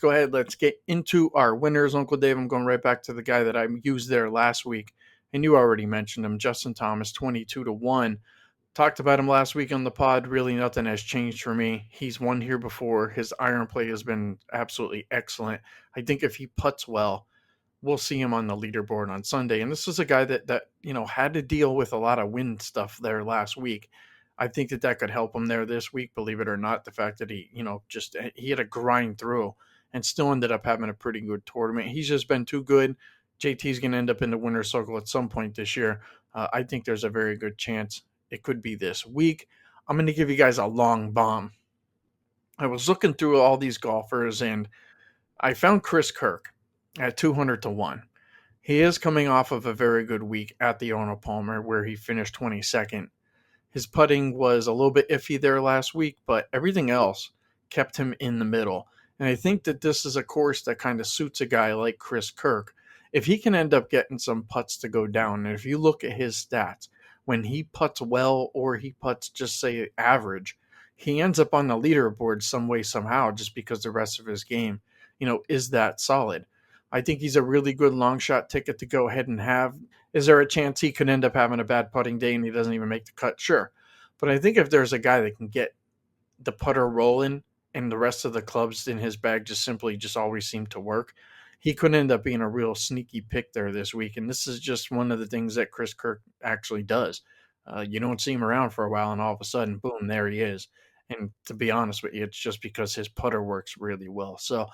Go ahead. Let's get into our winners. Uncle Dave, I'm going right back to the guy that I used there last week. And you already mentioned him, Justin Thomas, 22-1. Talked about him last week on the pod. Really, nothing has changed for me. He's won here before. His iron play has been absolutely excellent. I think if he putts well, we'll see him on the leaderboard on Sunday. And this is a guy that had to deal with a lot of wind stuff there last week. I think that could help him there this week. Believe it or not, the fact that he had to grind through and still ended up having a pretty good tournament. He's just been too good. JT's going to end up in the winner's circle at some point this year. I think there's a very good chance it could be this week. I'm going to give you guys a long bomb. I was looking through all these golfers and I found Chris Kirk at 200-1. He is coming off of a very good week at the Arnold Palmer where he finished 22nd. His putting was a little bit iffy there last week, but everything else kept him in the middle. And I think that this is a course that kind of suits a guy like Chris Kirk. If he can end up getting some putts to go down, and if you look at his stats, when he putts well or he putts just say average, he ends up on the leaderboard some way, somehow, just because the rest of his game, is that solid. I think he's a really good long shot ticket to go ahead and have. Is there a chance he could end up having a bad putting day and he doesn't even make the cut? Sure. But I think if there's a guy that can get the putter rolling and the rest of the clubs in his bag just always seem to work, he could end up being a real sneaky pick there this week. And this is just one of the things that Chris Kirk actually does. You don't see him around for a while and all of a sudden, boom, there he is. And to be honest with you, it's just because his putter works really well. So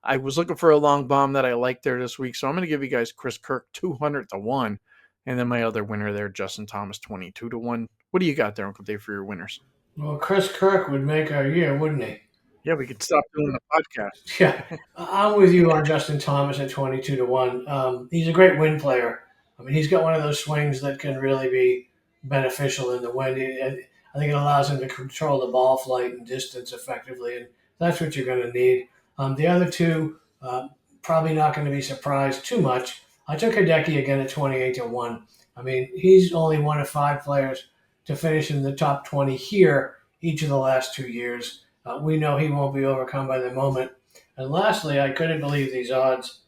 I was looking for a long bomb that I liked there this week. So I'm going to give you guys Chris Kirk 200-1. And then my other winner there, Justin Thomas, 22-1. What do you got there, Uncle Dave, for your winners? Well, Chris Kirk would make our year, wouldn't he? Yeah, we could stop doing the podcast. Yeah, I'm with you on Justin Thomas at 22-1. He's a great wind player. I mean, he's got one of those swings that can really be beneficial in the wind. I think it allows him to control the ball flight and distance effectively, and that's what you're going to need. The other two, probably not going to be surprised too much. I took Hideki again at 28-1. I mean, he's only one of 5 players to finish in the top 20 here each of the last 2 years. We know he won't be overcome by the moment. And lastly, I couldn't believe these odds.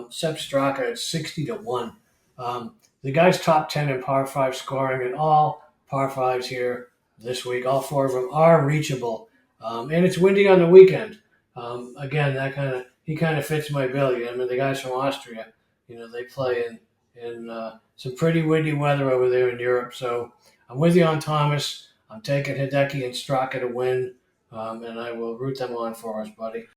Sepp Straka at 60-1. The guy's top 10 in par 5 scoring, and all par 5s here this week. All 4 of them are reachable. And it's windy on the weekend. Again, he kind of fits my bill. I mean, the guys from Austria, they play in some pretty windy weather over there in Europe. So I'm with you on Thomas. I'm taking Hideki and Straka to win. And I will root them on for us, buddy.